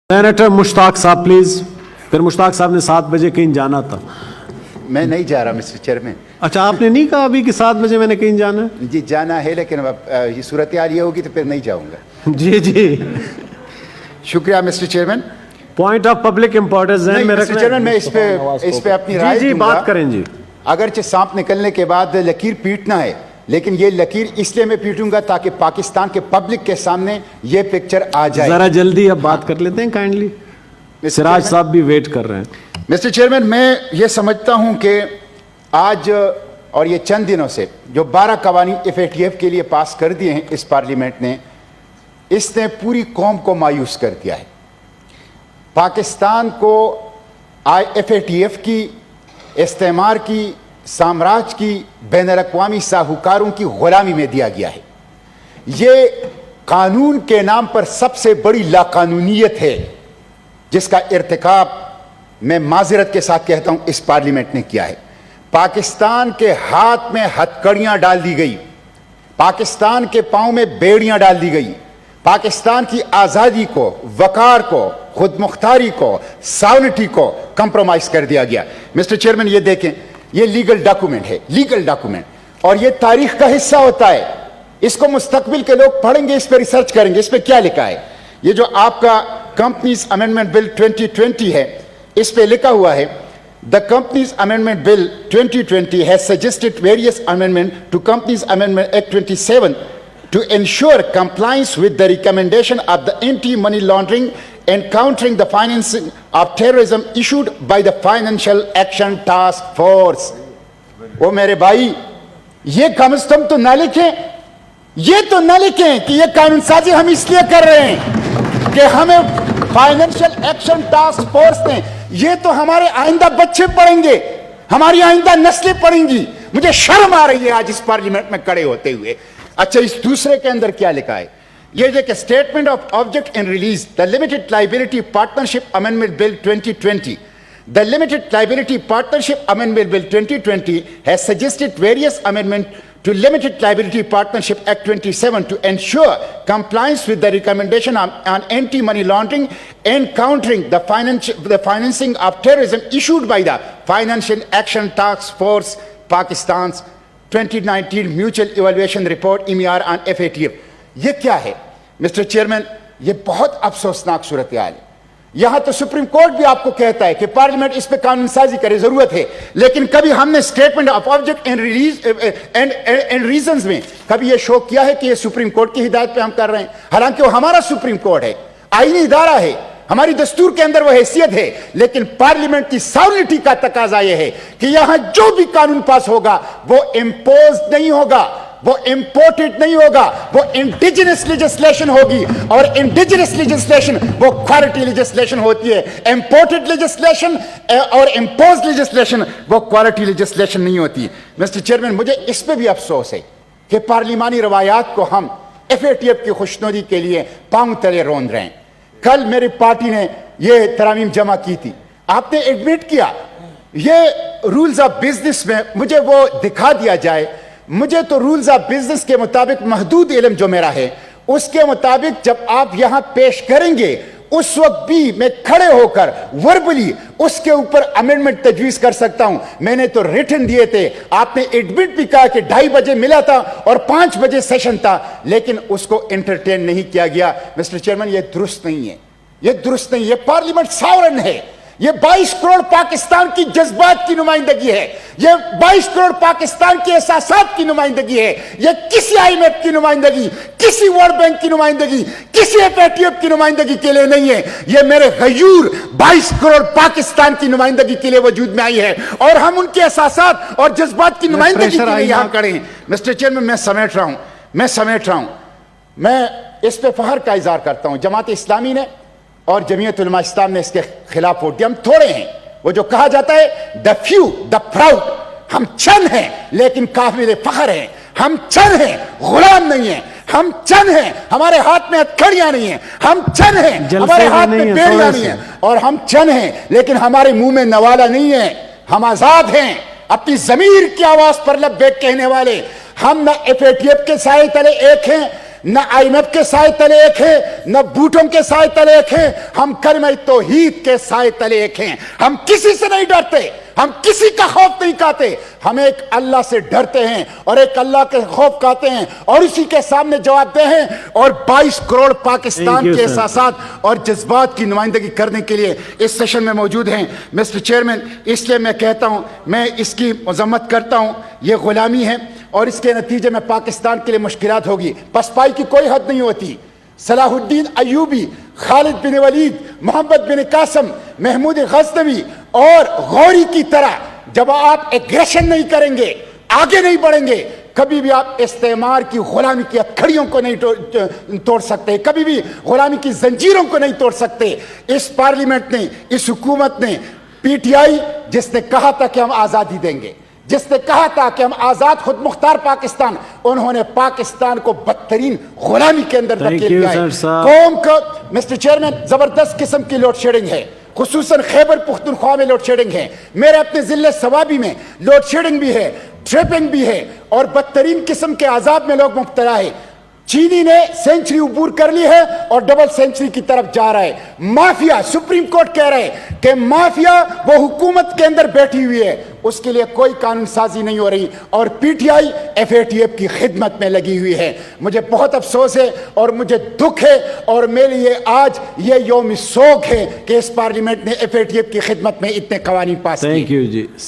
Senator مشتاق صاحب please. پھر مشتاق صاحب نے 7 بجے کہیں جانا تھا. میں نہیں جا رہا مسٹر چیئرمین. اچھا آپ نے نہیں کہا ابھی کہ 7 بجے میں نے کہیں جانا ہے؟ جی جانا ہے لیکن یہ صورتحال یہ ہوگی تو پھر نہیں جاؤں گا. جی جی شکریہ mister chairman. Point of public importance ذہن میں مسٹر چیئرمین میں اس پہ اپنی رائے جی دوں گا. بات کریں جی. اگرچہ سانپ نکلنے کے بعد لکیر پیٹنا ہے لیکن یہ لکیر اس لیے میں پیٹوں گا تاکہ پاکستان کے پبلک کے سامنے یہ پکچر آ جائے. ذرا جلدی اب بات کر لیتے ہیں کائنڈلی. سراج صاحب بھی ویٹ کر رہے ہیں. مسٹر چیئرمین میں یہ سمجھتا ہوں کہ آج اور یہ چند دنوں سے جو 12 قوانین FATF کے لیے پاس کر دیے ہیں اس پارلیمنٹ نے، اس نے پوری قوم کو مایوس کر دیا ہے. پاکستان کو FATF کی، استعمار کی، سامراج کی، بین الاقوامی ساہوکاروں کی غلامی میں دیا گیا ہے. یہ قانون کے نام پر سب سے بڑی لاقانونیت ہے جس کا ارتکاب میں معذرت کے ساتھ کہتا ہوں اس پارلیمنٹ نے کیا ہے. پاکستان کے ہاتھ میں ہتھکڑیاں ڈال دی گئی، پاکستان کے پاؤں میں بیڑیاں ڈال دی گئی، پاکستان کی آزادی کو، وقار کو، خود مختاری کو، ساونٹی کو کمپرومائز کر دیا گیا. مسٹر چیئرمین یہ دیکھیں، یہ لیگل ڈاکومنٹ ہے، لیگل ڈاکومنٹ، اور یہ تاریخ کا حصہ ہوتا ہے. اس کو مستقبل کے لوگ پڑھیں گے، اس پہ ریسرچ کریں گے اس پہ کیا لکھا ہے. یہ جو آپ کا کمپنیز امینڈمنٹ بل 2020 ہے، اس پہ لکھا ہوا ہے The Companies Amendment Bill 2020 has suggested various amendments to Companies Amendment Act 27 to ensure compliance with the recommendation of the Anti-Money Laundering and Countering the Financing of Terrorism issued by the Financial Action Task Force. وہ میرے بھائی یہ کم از کم تو نہ لکھیں، یہ تو نہ لکھیں کہ یہ قانون سازی ہم اس لیے کر رہے ہیں کہ ہمیں فائنینشل ایکشن ٹاسک فورس نے، یہ تو ہمارے آئندہ بچے پڑھیں گے، ہماری آئندہ نسلیں پڑھیں گی. مجھے شرم آ رہی ہے آج اس پارلیمنٹ میں کھڑے ہوتے ہوئے. اچھا اس دوسرے کے اندر کیا لکھا ہے؟ یہ جو کہ statement of object and release the limited liability partnership amendment bill 2020. The Limited Liability Partnership Amendment Bill 2020 has suggested various amendments to Limited Liability Partnership Act 27 to ensure compliance with the recommendation on anti-money laundering and countering the financing of terrorism issued by the Financial Action Task Force, Pakistan's 2019 Mutual Evaluation Report MER on FATF. یہ کیا ہے mister chairman? یہ بہت افسوسناک صورتحال ہے. یہاں تو سپریم کورٹ بھی آپ کو کہتا ہے کہ پارلیمنٹ اس پہ قانون سازی کرے، ضرورت ہے، لیکن کبھی ہم نے statement of object and reasons میں کبھی یہ شو کیا ہے کہ یہ سپریم کورٹ کی ہدایت پہ ہم کر رہے ہیں، حالانکہ وہ ہمارا سپریم کورٹ ہے، آئینی ادارہ ہے، ہماری دستور کے اندر وہ حیثیت ہے. لیکن پارلیمنٹ کی ساونٹی کا تقاضا یہ ہے کہ یہاں جو بھی قانون پاس ہوگا وہ امپوز نہیں ہوگا، وہ امپورٹڈ نہیں ہوگا، وہ انڈیجنس لیجسلیشن ہوگی، اور انڈیجنس لیجسلیشن وہ کوالٹی لیجسلیشن ہوتی ہے. امپورٹڈ لیجسلیشن اور امپوز لیجسلیشن وہ کوالٹی لیجسلیشن نہیں ہوتی. مسٹر چیئرمین مجھے اس پہ بھی افسوس ہے کہ پارلیمانی روایات کو ہم FATF کی خوشنودی کے لیے پاؤں تلے روند رہے ہیں. کل میری پارٹی نے یہ ترامیم جمع کی تھی، آپ نے ایڈمٹ کیا یہ رولز آف بزنس میں مجھے وہ دکھا دیا جائے. مجھے تو رولز آف بزنس کے مطابق محدود علم جو میرا ہے اس کے مطابق جب آپ یہاں پیش کریں گے اس وقت بھی میں کھڑے ہو کر وربلی اس کے اوپر امینڈمنٹ تجویز کر سکتا ہوں. میں نے تو ریٹن دیے تھے، آپ نے ایڈمٹ بھی کہا کہ 2:30 بجے ملا تھا اور 5 بجے سیشن تھا، لیکن اس کو انٹرٹین نہیں کیا گیا. مسٹر چیئرمین یہ درست نہیں ہے، یہ درست نہیں. یہ پارلیمنٹ ساورن ہے، یہ 22 کروڑ پاکستان کی جذبات کی نمائندگی ہے، یہ 22 کروڑ پاکستان کے احساسات کی نمائندگی ہے. یہ کسی IMF کی نمائندگی، کسی ورلڈ بینک کی نمائندگی، کسی FATF کی نمائندگی کے لیے نہیں ہے. یہ میرے غیور 22 کروڑ پاکستان کی نمائندگی کے لیے وجود میں آئی ہے، اور ہم ان کے احساسات اور جذبات کی نمائندگی کے لیے یہاں کھڑے ہیں. مسٹر چیئرمین میں سمیٹ رہا ہوں. میں اس پہ فخر کا اظہار کرتا ہوں. جماعت اسلامی نے اور جمعیت علماء اسلام نے اس کے خلاف ووٹ دیا. ہم تھوڑے ہیں، وہ جو کہا جاتا ہے دا فیو دا پراؤڈ. ہم چند ہیں لیکن قابل فخر ہیں. ہم چند ہیں، غلام نہیں ہیں. ہم چند ہیں، ہمارے ہاتھ میں ہتھکڑیاں نہیں ہیں. ہم چند ہیں، ہمارے ہاتھ میں بیڑیاں نہیں ہیں. اور ہم چند ہیں لیکن ہمارے منہ میں نوالا نہیں ہے. ہم آزاد ہیں، اپنی ضمیر کی آواز پر لبیک کہنے والے. ہم نہ FATF کے سائے تلے ایک ہیں، نہ IMF کے سائے تلے ایک ہیں, نہ بوٹوں کے سائے تلے ایک ہیں, ہم کلمہ توحید کے سائے تلے ایک ہیں. ہم کسی سے نہیں ڈرتے, ہم کسی کا خوف نہیں کھاتے, ہم ایک اللہ سے ڈرتے ہیں اور ایک اللہ کے خوف کھاتے ہیں اور اسی کے سامنے جواب دہ ہیں. اور 22 کروڑ پاکستان کے احساسات اور جذبات کی نمائندگی کرنے کے لیے اس سیشن میں موجود ہیں. مسٹر چیئرمین, اس لیے میں کہتا ہوں, میں اس کی مذمت کرتا ہوں, یہ غلامی ہے اور اس کے نتیجے میں پاکستان کے لیے مشکلات ہوگی. پسپائی کی کوئی حد نہیں ہوتی. صلاح الدین ایوبی, خالد بن ولید, محمد بن قاسم, محمود غزنوی اور غوری کی طرح جب آپ ایگریشن نہیں کریں گے, آگے نہیں بڑھیں گے, کبھی بھی آپ استعمار کی غلامی کی ہتھکڑیوں کو نہیں توڑ سکتے, کبھی بھی غلامی کی زنجیروں کو نہیں توڑ سکتے. اس پارلیمنٹ نے, اس حکومت نے, پی ٹی آئی جس نے کہا تھا کہ ہم آزادی دیں گے, جس نے کہا تھا کہ ہم آزاد خود مختار پاکستان, انہوں نے پاکستان کو بدترین غلامی کے اندر دھکیل دیا ہے. قوم کو مسٹر چیئرمین زبردست قسم کی لوڈ شیڈنگ ہے, خصوصاً خیبر پختونخوا میں لوڈ شیڈنگ ہے, میرے اپنے ضلع سوابی میں لوڈ شیڈنگ بھی ہے, ٹریپنگ بھی ہے اور بدترین قسم کے عذاب میں لوگ مبتلا ہے. چینی نے سینچری عبور کر لی ہے اور ڈبل سینچری کی طرف جا رہا ہے. مافیا, سپریم کورٹ کہہ رہے ہیں کہ مافیا وہ حکومت کے اندر بیٹھی ہوئی ہے, اس کے لیے کوئی قانون سازی نہیں ہو رہی اور پی ٹی آئی FATF کی خدمت میں لگی ہوئی ہے. مجھے بہت افسوس ہے اور مجھے دکھ ہے اور میرے لیے آج یہ یوم سوگ ہے کہ اس پارلیمنٹ نے FATF کی خدمت میں اتنے قوانین پاس کیے. Thank you G.